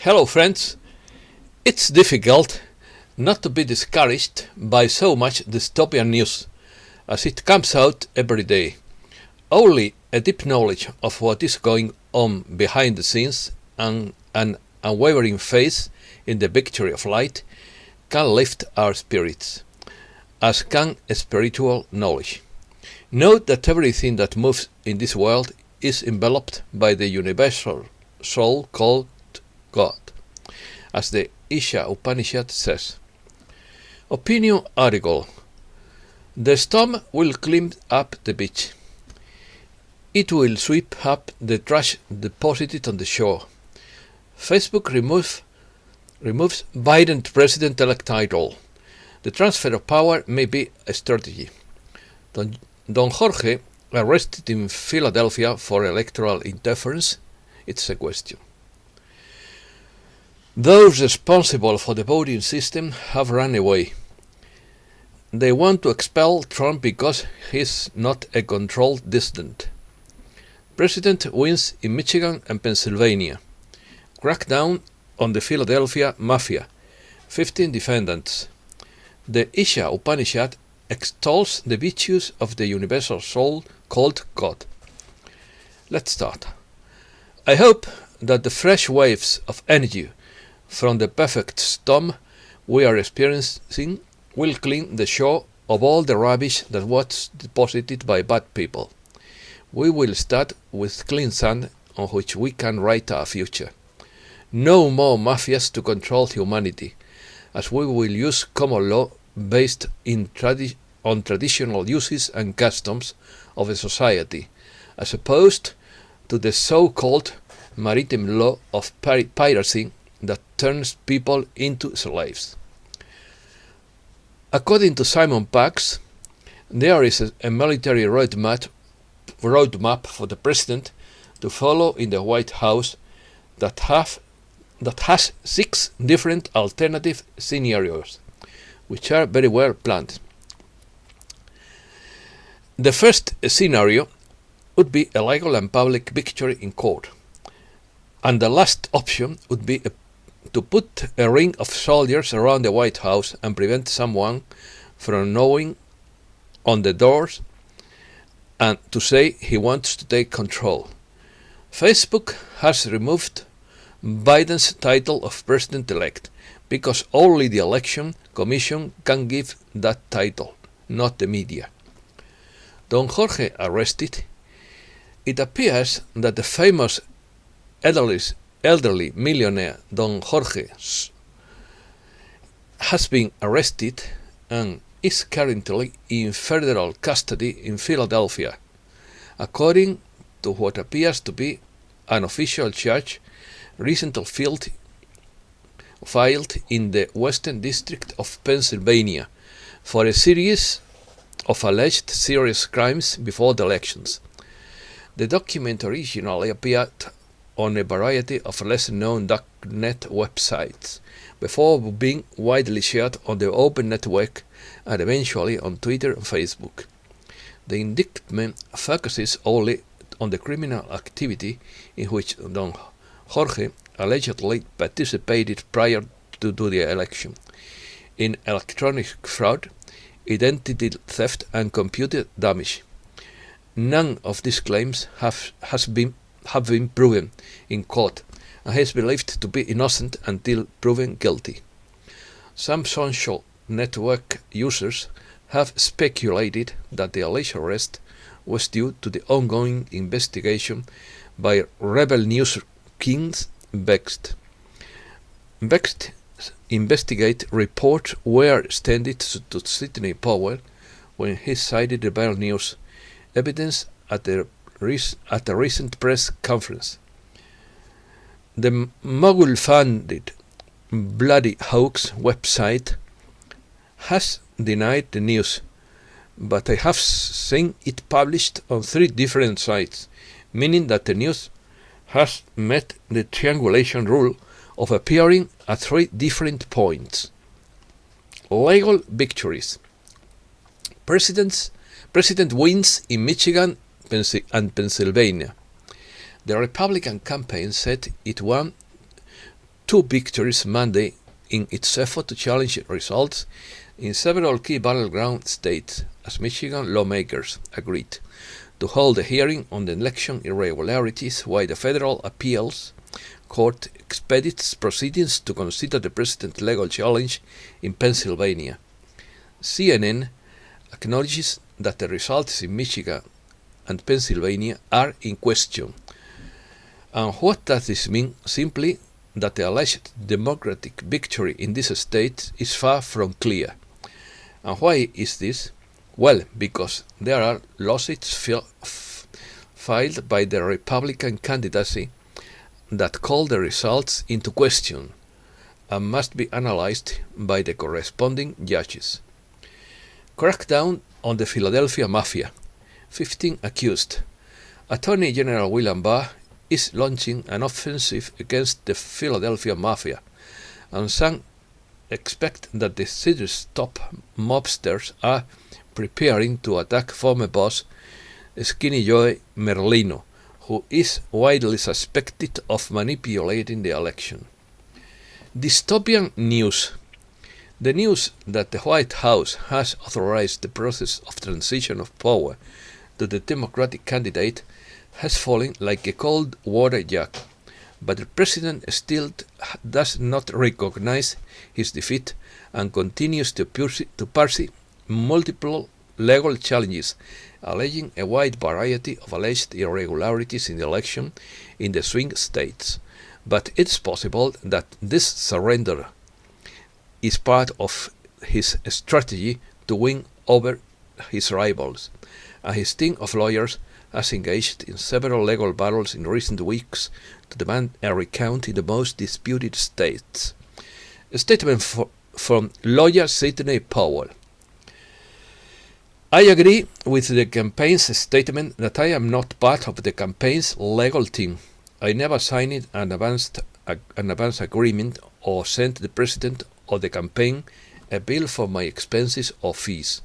Hello friends, it's difficult not to be discouraged by so much dystopian news as it comes out every day. Only a deep knowledge of what is going on behind the scenes and an unwavering faith in the victory of light can lift our spirits, as can spiritual knowledge. Note that everything that moves in this world is enveloped by the universal soul called God, as the Isha Upanishad says. Opinion article: The storm will clean up the beach. It will sweep up the trash deposited on the shore. Facebook removes Biden president-elect title. The transfer of power may be a strategy. Don Jorge arrested in Philadelphia for electoral interference? It's a question. Those responsible for the voting system have run away. They want to expel Trump because he's not a controlled dissident. President wins in Michigan and Pennsylvania. Crackdown on the Philadelphia mafia. 15 defendants. The Isha Upanishad extols the virtues of the universal soul called God. Let's start. I hope that the fresh waves of energy from the perfect storm we are experiencing will clean the shore of all the rubbish that was deposited by bad people. We will start with clean sand on which we can write our future. No more mafias to control humanity, as we will use common law based on traditional uses and customs of a society, as opposed to the so-called maritime law of piracy that turns people into slaves. According to Simon Pax, there is a military roadmap for the president to follow in the White House that has 6 different alternative scenarios, which are very well planned. The first scenario would be a legal and public victory in court, and the last option would be to put a ring of soldiers around the White House and prevent someone from knocking on the doors and to say he wants to take control. Facebook has removed Biden's title of president-elect because only the election commission can give that title, not the media. Don Jorge arrested. It appears that the famous elderly millionaire Don Jorge has been arrested and is currently in federal custody in Philadelphia, according to what appears to be an official charge recently filed in the Western District of Pennsylvania for a series of alleged serious crimes before the elections. The document originally appeared on a variety of lesser-known darknet websites, before being widely shared on the Open Network and eventually on Twitter and Facebook. The indictment focuses only on the criminal activity in which Don Jorge allegedly participated prior to the election, in electronic fraud, identity theft and computer damage. None of these claims have been proven in court, and he is believed to be innocent until proven guilty. Some social network users have speculated that the alleged arrest was due to the ongoing investigation by Rebel News King's Bext. Bext investigate reports were extended to Sidney Powell when he cited Rebel News evidence at a recent press conference. The mogul-funded Bloody Hoax website has denied the news, but I have seen it published on 3 different sites, meaning that the news has met the triangulation rule of appearing at 3 different points. Legal victories. President wins in Michigan and Pennsylvania. The Republican campaign said it won two victories Monday in its effort to challenge results in several key battleground states, as Michigan lawmakers agreed to hold a hearing on the election irregularities while the Federal Appeals Court expedites proceedings to consider the president's legal challenge in Pennsylvania. CNN acknowledges that the results in Michigan and Pennsylvania are in question. And what does this mean? Simply that the alleged Democratic victory in this state is far from clear. And why is this? Well, because there are lawsuits filed by the Republican candidacy that call the results into question and must be analyzed by the corresponding judges. Crackdown on the Philadelphia mafia. 15 accused. Attorney General William Barr is launching an offensive against the Philadelphia mafia, and some expect that the city's top mobsters are preparing to attack former boss Skinny Joe Merlino, who is widely suspected of manipulating the election. Dystopian news. The news that the White House has authorized the process of transition of power to the Democratic candidate has fallen like a cold water jug, but the president still does not recognize his defeat and continues to pursue multiple legal challenges, alleging a wide variety of alleged irregularities in the election in the swing states. But it's possible that this surrender is part of his strategy to win over his rivals, and his team of lawyers has engaged in several legal battles in recent weeks to demand a recount in the most disputed states. A statement from lawyer Sidney Powell. I agree with the campaign's statement that I am not part of the campaign's legal team. I never signed an advance agreement or sent the president or the campaign a bill for my expenses or fees.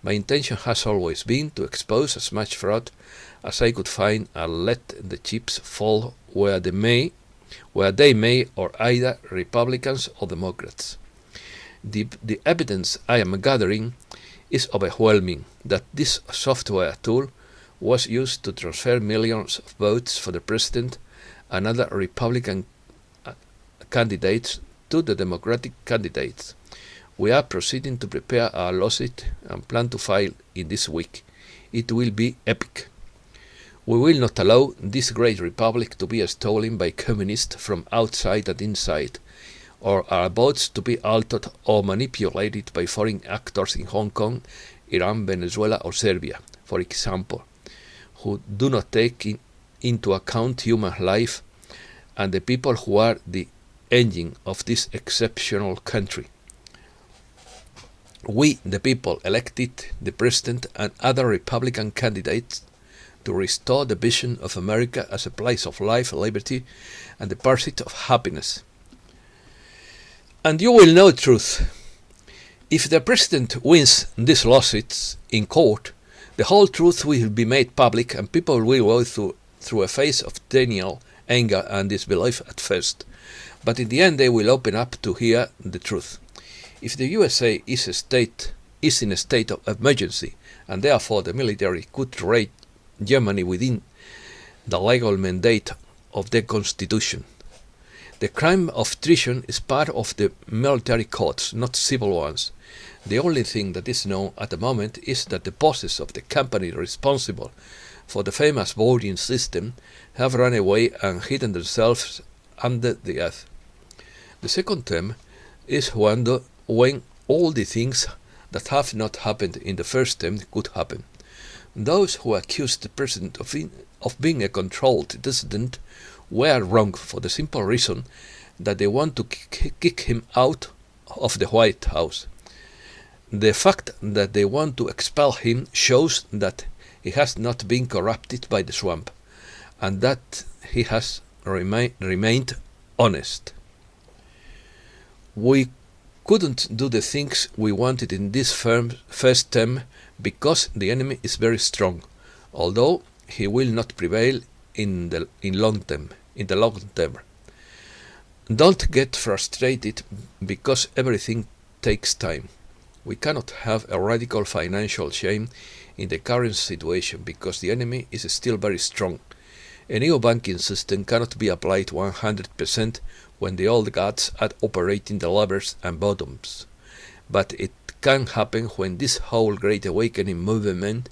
My intention has always been to expose as much fraud as I could find and let the chips fall where they may, or either Republicans or Democrats. The evidence I am gathering is overwhelming that this software tool was used to transfer millions of votes for the president and other Republican candidates to the Democratic candidates. We are proceeding to prepare our lawsuit and plan to file in this week. It will be epic. We will not allow this great republic to be stolen by communists from outside and inside, or our votes to be altered or manipulated by foreign actors in Hong Kong, Iran, Venezuela, or Serbia, for example, who do not take into account human life and the people who are the engine of this exceptional country. We, the people, elected the president and other Republican candidates to restore the vision of America as a place of life, liberty, and the pursuit of happiness. And you will know the truth. If the president wins these lawsuits in court, the whole truth will be made public and people will go through a phase of denial, anger, and disbelief at first. But in the end they will open up to hear the truth. If the USA is in a state of emergency, and therefore the military could raid Germany within the legal mandate of the Constitution, the crime of treason is part of the military courts, not civil ones. The only thing that is known at the moment is that the bosses of the company responsible for the famous voting system have run away and hidden themselves under the earth. The second term is when all the things that have not happened in the first term could happen. Those who accused the president of being a controlled dissident were wrong for the simple reason that they want to kick him out of the White House. The fact that they want to expel him shows that he has not been corrupted by the swamp, and that he has remained honest. We couldn't do the things we wanted in this first term because the enemy is very strong, although he will not prevail in the long term. Don't get frustrated because everything takes time. We cannot have a radical financial change in the current situation because the enemy is still very strong. A new banking system cannot be applied 100% when the old gods are operating the levers and bottoms. But it can happen when this whole Great Awakening movement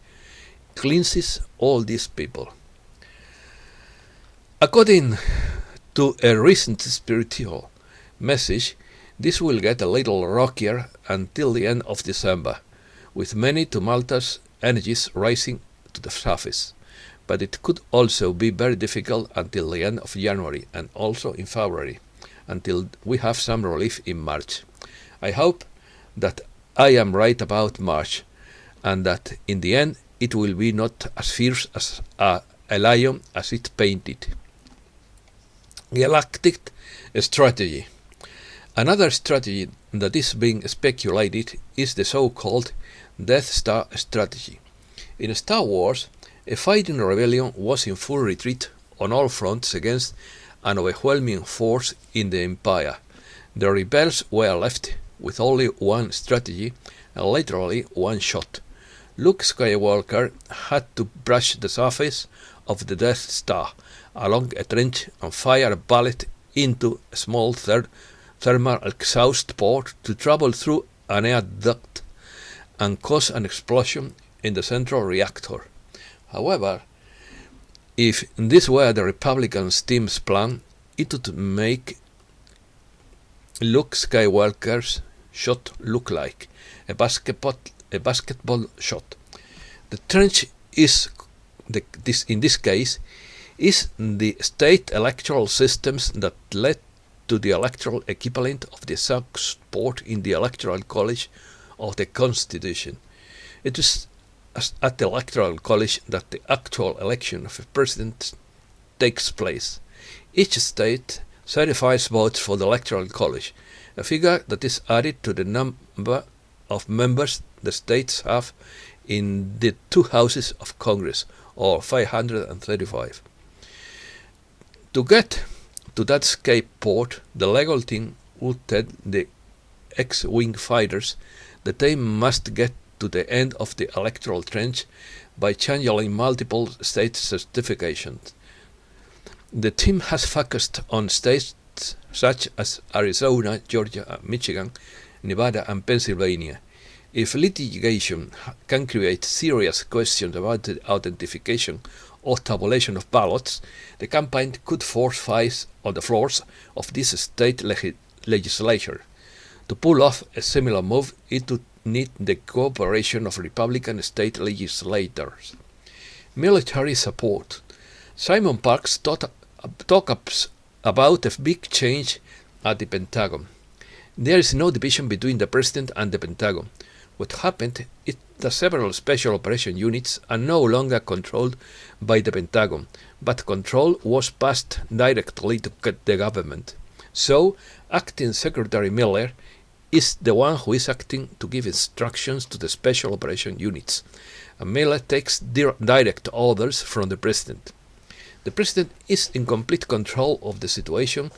cleanses all these people. According to a recent spiritual message, this will get a little rockier until the end of December, with many tumultuous energies rising to the surface. But it could also be very difficult until the end of January and also in February, until we have some relief in March. I hope that I am right about March, and that in the end it will be not as fierce as a lion as it painted. Galactic strategy. Another strategy that is being speculated is the so-called Death Star strategy. In Star Wars, a fighting rebellion was in full retreat on all fronts against an overwhelming force in the Empire. The rebels were left with only one strategy and literally one shot. Luke Skywalker had to brush the surface of the Death Star along a trench and fire a bullet into a small thermal exhaust port to travel through an air duct and cause an explosion in the central reactor. However, if this were the Republican team's plan, it would make Luke Skywalker's shot look like a basketball shot. The trench in this case is the state electoral systems that led to the electoral equivalent of the exhaust port in the Electoral College of the Constitution. It is at the Electoral College that the actual election of a president takes place. Each state certifies votes for the Electoral College, a figure that is added to the number of members the states have in the two houses of Congress, or 535. To get to that escape port, the legal team would tell the X-Wing fighters that they must get to the end of the electoral trench by channeling multiple state certifications. The team has focused on states such as Arizona, Georgia, Michigan, Nevada, and Pennsylvania. If litigation can create serious questions about the authentication or tabulation of ballots, the campaign could force fights on the floors of this state legislature. To pull off a similar move, it would need the cooperation of Republican state legislators. Military support. Simon Parkes talks about a big change at the Pentagon. There is no division between the President and the Pentagon. What happened is that several special operation units are no longer controlled by the Pentagon, but control was passed directly to the government. So, Acting Secretary Miller is the one who is acting to give instructions to the special operation units, and Miller takes direct orders from the President. The President is in complete control of the situation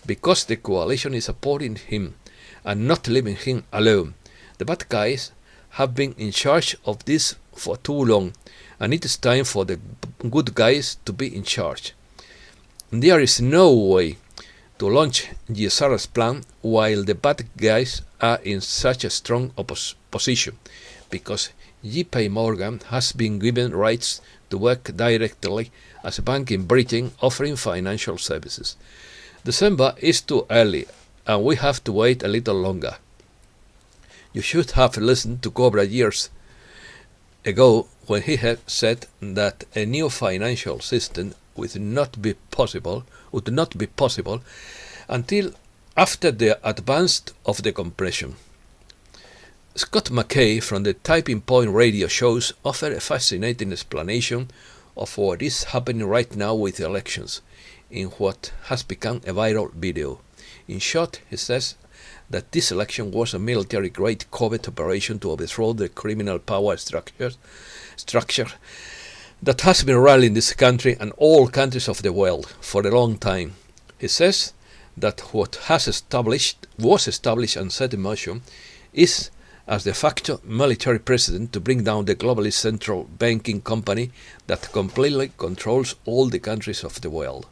because the coalition is supporting him and not leaving him alone. The bad guys have been in charge of this for too long, and it is time for the good guys to be in charge. There is no way to launch GSR's plan while the bad guys are in such a strong position, because J.P. Morgan has been given rights to work directly as a bank in Britain offering financial services. December is too early, and we have to wait a little longer. You should have listened to Cobra years ago when he had said that a new financial system would not be possible until after the advance of the compression. Scott McKay from the Typing Point radio shows offered a fascinating explanation of what is happening right now with the elections in what has become a viral video. In short, he says that this election was a military-grade covert operation to overthrow the criminal power structure that has been run in this country and all countries of the world for a long time. He says that what was established and set in motion is as de facto military precedent to bring down the globalist central banking company that completely controls all the countries of the world.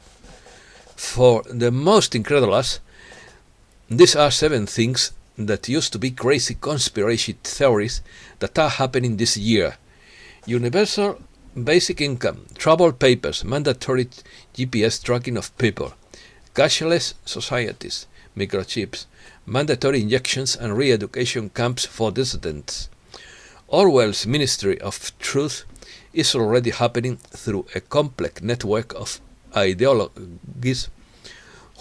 For the most incredulous, these are 7 things that used to be crazy conspiracy theories that are happening this year. Universal basic income, travel papers, mandatory GPS tracking of people, cashless societies, microchips, mandatory injections and re-education camps for dissidents. Orwell's Ministry of Truth is already happening through a complex network of ideologies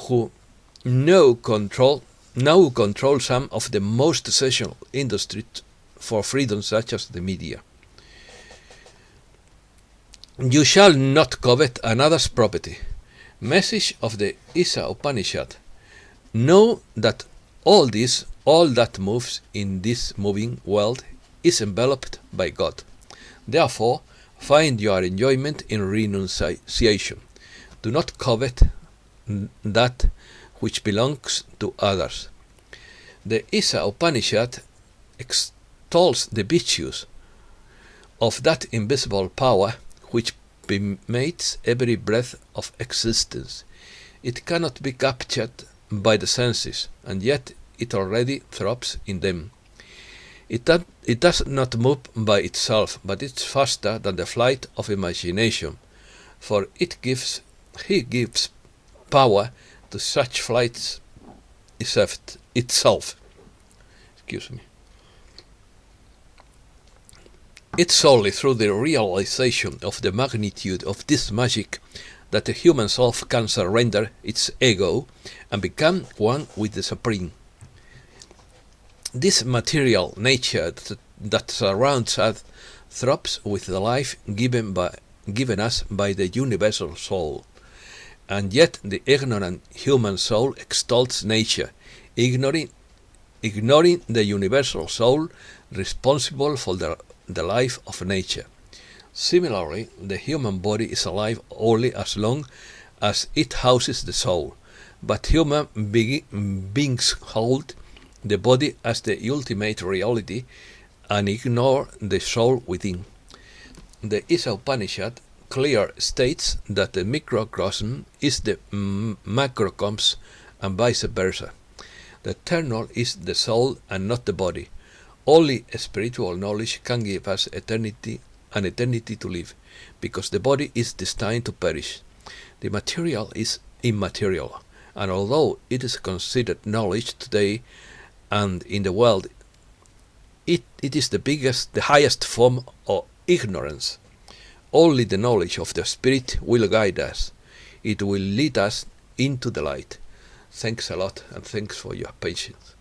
who now control some of the most essential industries for freedom, such as the media. You shall not covet another's property. Message of the Isa Upanishad. Know that all that moves in this moving world is enveloped by God. Therefore, find your enjoyment in renunciation. Do not covet that which belongs to others. The Isa Upanishad extols the virtues of that invisible power which permeates every breath of existence. It cannot be captured by the senses, and yet it already throbs in them. It does not move by itself, but it's faster than the flight of imagination, for he gives power to such flights itself. It's solely through the realization of the magnitude of this magic that the human self can surrender its ego and become one with the Supreme. This material nature that surrounds us throbs with the life given us by the universal soul, and yet the ignorant human soul exalts nature, ignoring the universal soul responsible for the life of nature. Similarly, the human body is alive only as long as it houses the soul, but human beings hold the body as the ultimate reality and ignore the soul within. The Isa Upanishad clearly states that the microcosm is the macrocosm and vice versa. The eternal is the soul and not the body. Only spiritual knowledge can give us an eternity to live, because the body is destined to perish. The material is immaterial, and although it is considered knowledge today and in the world, it is the highest form of ignorance. Only the knowledge of the Spirit will guide us. It will lead us into the light. Thanks a lot, and thanks for your patience.